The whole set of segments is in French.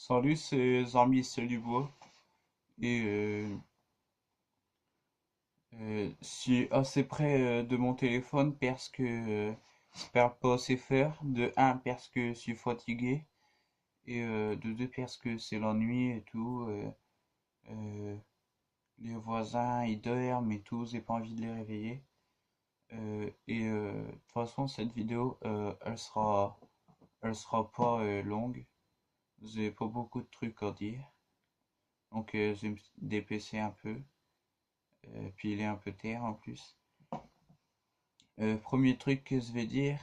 Salut, c'est Zami Celibo et je suis assez près de mon téléphone parce que je perds pas assez faire. De un parce que je suis fatigué et de deux parce que c'est la nuit et tout. Euh, les voisins ils dorment et tout, j'ai pas envie de les réveiller. De toute façon cette vidéo elle sera pas longue. J'ai pas beaucoup de trucs à dire. Donc je vais me dépêcher un peu. Puis il est un peu terre en plus. Premier truc que je vais dire,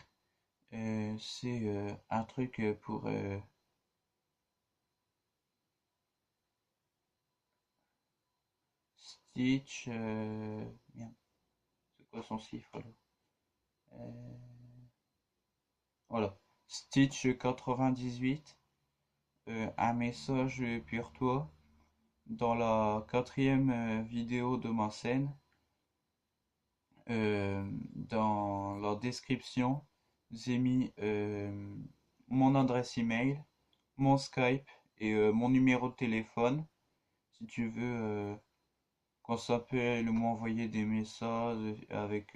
c'est un truc pour Stitch. Merde, c'est quoi son chiffre là? Euh, voilà. Stitch 98. Un message pour toi. Dans la quatrième vidéo de ma scène, dans la description, j'ai mis mon adresse email, mon Skype et mon numéro de téléphone. Si tu veux qu'on s'appelle ou m'envoyer des messages avec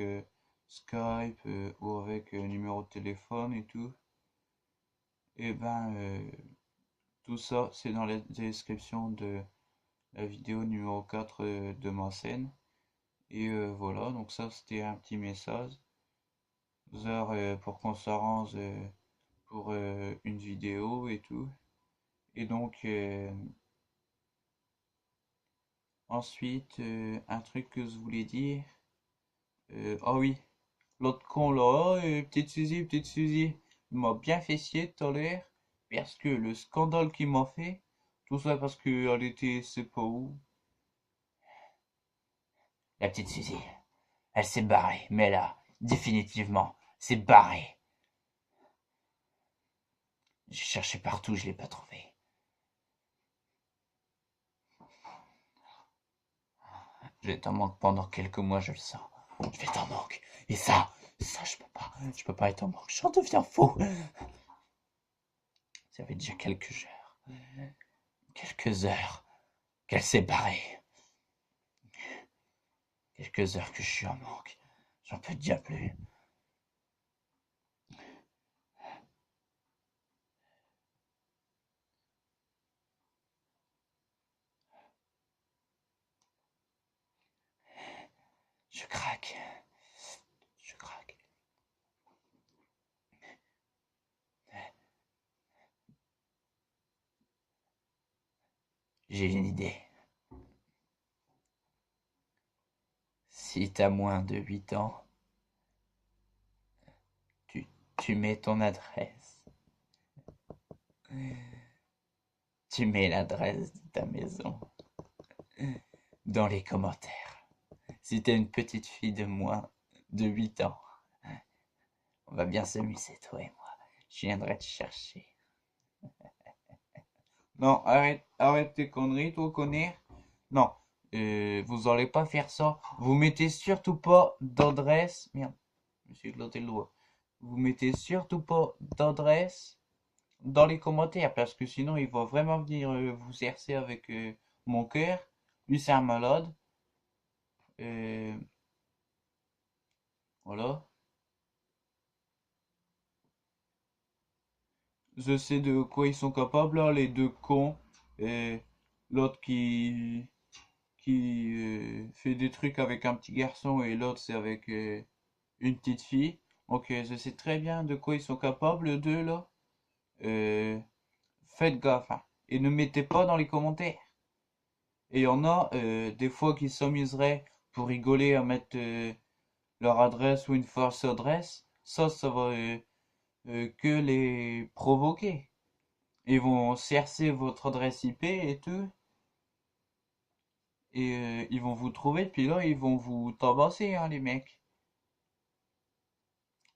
Skype ou avec numéro de téléphone et tout, et ben tout ça c'est dans la description de la vidéo numéro 4 de ma scène. Et voilà, donc ça c'était un petit message. 2 heures pour qu'on s'arrange pour une vidéo et tout. Et donc ensuite, un truc que je voulais dire. Ah oui, l'autre con là, petite Suzy, il m'a bien fait chier tout à l'heure. Parce que le scandale qu'il m'a fait, tout ça parce qu'elle était, c'est pas où. La petite Suzy, elle s'est barrée, mais là, définitivement, c'est barré. J'ai cherché partout, je l'ai pas trouvée. Je vais t'en manque pendant quelques mois, je le sens. Je vais t'en manque. Et ça, je peux pas être en manque. J'en deviens fou. Ça fait déjà quelques heures qu'elle s'est barrée. Quelques heures que je suis en manque. J'en peux déjà plus. Je craque. Je craque. J'ai une idée. Si t'as moins de 8 ans, tu, tu mets ton adresse. Tu mets l'adresse de ta maison dans les commentaires. Si t'es une petite fille de moins de 8 ans, on va bien s'amuser, toi et moi. Je viendrai te chercher. Non, arrête tes conneries, toi, connard. Non, vous allez pas faire ça. Vous mettez surtout pas d'adresse. Merde, je me suis éclaté le doigt. Vous mettez surtout pas d'adresse dans les commentaires parce que sinon il va vraiment venir vous cercer avec mon cœur. Lui, c'est un malade. Euh, voilà. Je sais de quoi ils sont capables, là, les deux cons. Et l'autre qui fait des trucs avec un petit garçon et l'autre c'est avec une petite fille. Donc je sais très bien de quoi ils sont capables, les deux là. Euh, faites gaffe, hein. Et ne mettez pas dans les commentaires. Et il y en a des fois qui s'amuseraient pour rigoler à mettre leur adresse ou une fausse adresse. Ça va que les provoquer. Ils vont chercher votre adresse IP et tout. Et ils vont vous trouver, puis là, ils vont vous tabasser, hein, les mecs.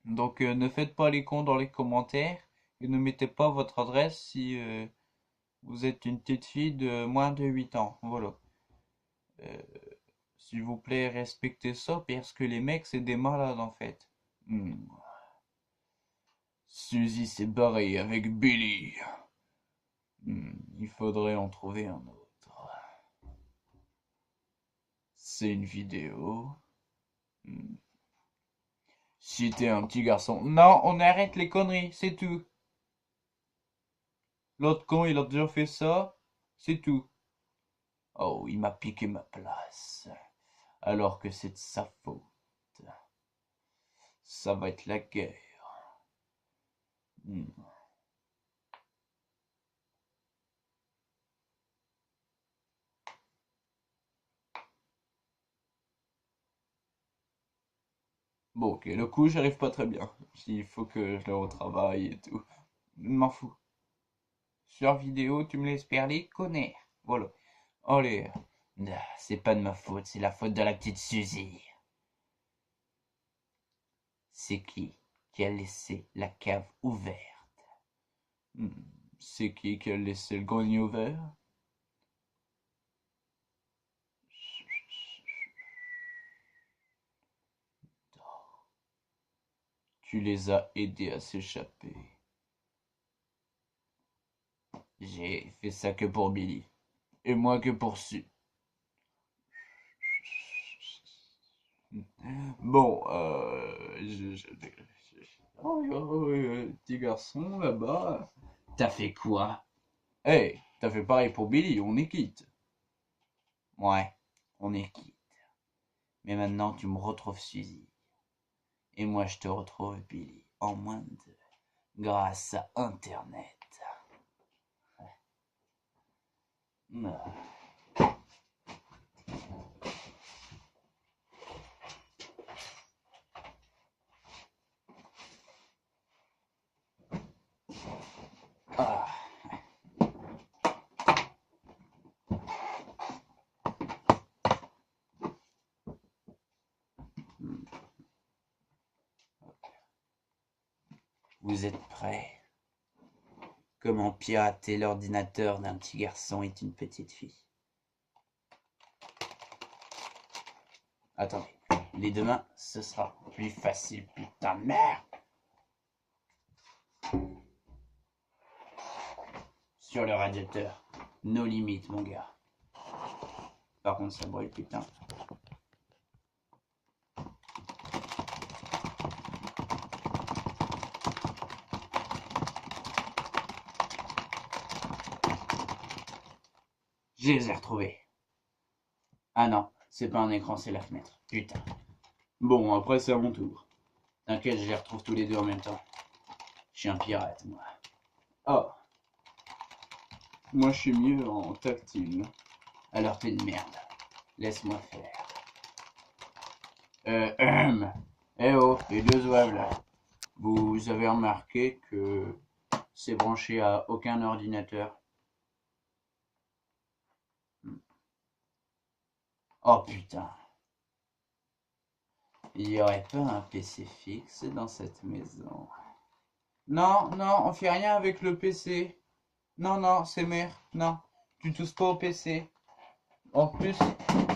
Donc, ne faites pas les cons dans les commentaires et ne mettez pas votre adresse si vous êtes une petite fille de moins de 8 ans. Voilà. Euh, S'il vous plaît, respectez ça parce que les mecs, c'est des malades en fait. Hmm. Suzy s'est barrée avec Billy. Hmm. il faudrait en trouver un autre. C'est une vidéo. Hmm. Si t'es un petit garçon. Non, on arrête les conneries, c'est tout. L'autre con, il a déjà fait ça, c'est tout. Oh, il m'a piqué ma place. Alors que c'est de sa faute. Ça va être la guerre. Hmm. Bon, ok, le coup, j'arrive pas très bien. Il faut que je le retravaille et tout. M'en fous. Sur vidéo, tu me laisses parler, connard. Voilà. Allez. C'est pas de ma faute, c'est la faute de la petite Suzy. C'est qui a laissé la cave ouverte? Hmm. C'est qui a laissé le grenier ouvert? Tu les as aidés à s'échapper. J'ai fait ça que pour Billy. Et moi que pour Sue. Bon, oh, petit garçon là-bas. T'as fait quoi? Hey, t'as fait pareil pour Billy, on est quitte. Ouais, on est quitte. Mais maintenant, tu me retrouves Suzy. Et moi, je te retrouve Billy. En moins de... Grâce à Internet. Ah. Vous êtes prêts? Comment pirater l'ordinateur d'un petit garçon et d'une petite fille? Attendez, les deux mains, ce sera plus facile, putain de merde! Sur le radiateur, nos limites, mon gars. Par contre, ça brûle, putain. Je les ai retrouvés. Ah non, c'est pas un écran, c'est la fenêtre. Putain. Bon, après c'est à mon tour. T'inquiète, je les retrouve tous les deux en même temps. Je suis un pirate, moi. Ah, moi je suis mieux en tactile. Alors t'es une merde. Laisse-moi faire. Eh oh, les deux ouaves là. Vous avez remarqué que c'est branché à aucun ordinateur. Oh putain. Il y aurait pas un PC fixe dans cette maison? Non, non, on fait rien avec le PC. Non, non, c'est mère. Non, tu touches pas au PC. En plus,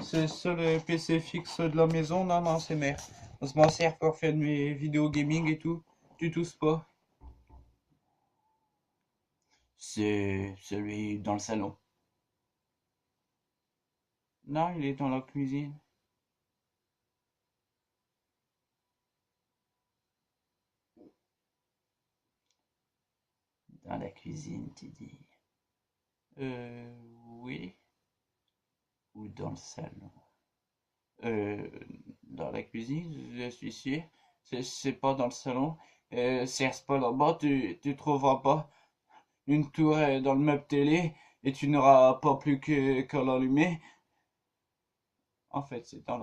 c'est le seul PC fixe de la maison. Non, non, c'est mère. On se m'en sert pour faire mes vidéos gaming et tout. Tu touches pas. C'est celui dans le salon. Non, il est dans la cuisine. Dans la cuisine, tu dis. Euh, oui. Ou dans le salon. Euh, dans la cuisine, je suis sûr. C'est pas dans le salon. Cherche pas là-bas, tu trouveras pas. Une tour dans le meuble télé et tu n'auras pas plus qu'à l'allumer. En fait, c'est dans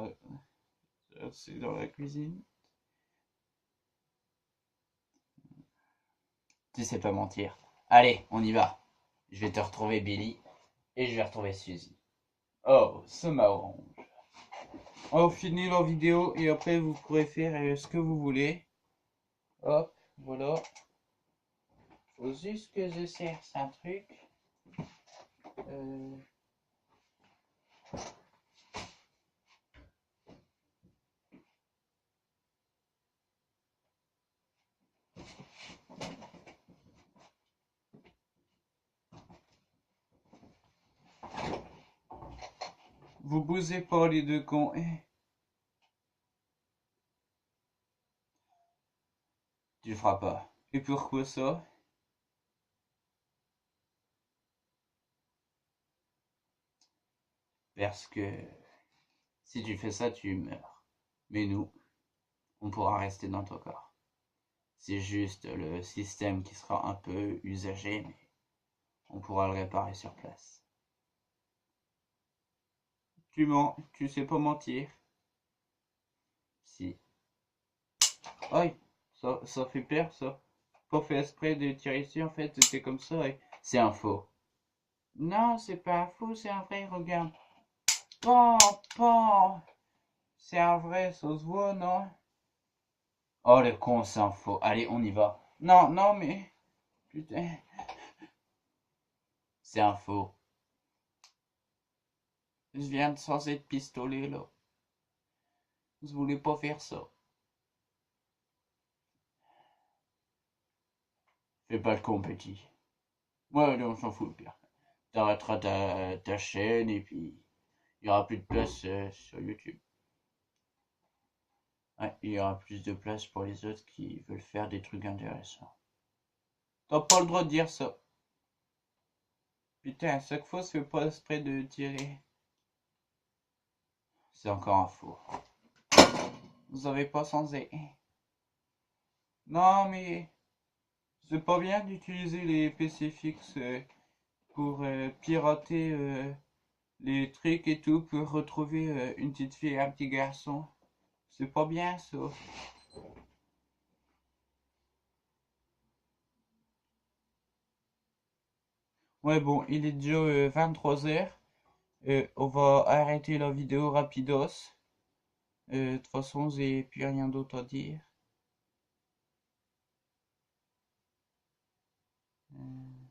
la cuisine. Tu sais pas mentir. Allez, on y va. Je vais te retrouver Billy et je vais retrouver Suzy. Oh, ça m'arrange. On finit la vidéo et après vous pourrez faire ce que vous voulez. Hop, voilà. Faut juste que je cherche un truc. Euh, Vous bousez pas les deux cons. Tu le feras pas. Et pourquoi ça? Parce que si tu fais ça, tu meurs. Mais nous, on pourra rester dans ton corps. C'est juste le système qui sera un peu usagé, mais on pourra le réparer sur place. Tu mens, tu sais pas mentir. Si. Aïe, ça fait peur ça. Pas fait exprès de tirer ici, en fait, c'est comme ça. C'est un faux. Non, c'est pas un faux, c'est un vrai, regarde. Pan, pan. C'est un vrai, ça se voit, non? Oh, le con, c'est un faux. Allez, on y va. Non, non, mais... Putain. C'est un faux. Je viens de changer de pistolet, là. Je voulais pas faire ça. Fais pas le con, petit. Ouais, on s'en fout, pire. T'arrêteras ta chaîne et puis il y aura plus de place sur YouTube. Ouais, il y aura plus de place pour les autres qui veulent faire des trucs intéressants. T'as pas le droit de dire ça. Putain, à chaque fois, je fais pas exprès de tirer. C'est encore un faux. Vous avez pas changé. Non, mais c'est pas bien d'utiliser les PC fixes pour pirater les trucs et tout pour retrouver une petite fille et un petit garçon. C'est pas bien ça. Ouais, bon, il est déjà 23 h. On va arrêter la vidéo rapidos. De toute façon, j'ai plus rien d'autre à dire. Euh,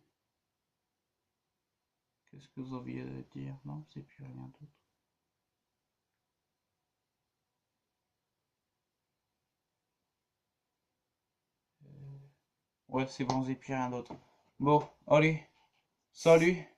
Qu'est-ce que vous aviez à dire? Non, c'est plus rien d'autre. Ouais, c'est bon, j'ai plus rien d'autre. Bon, allez, salut!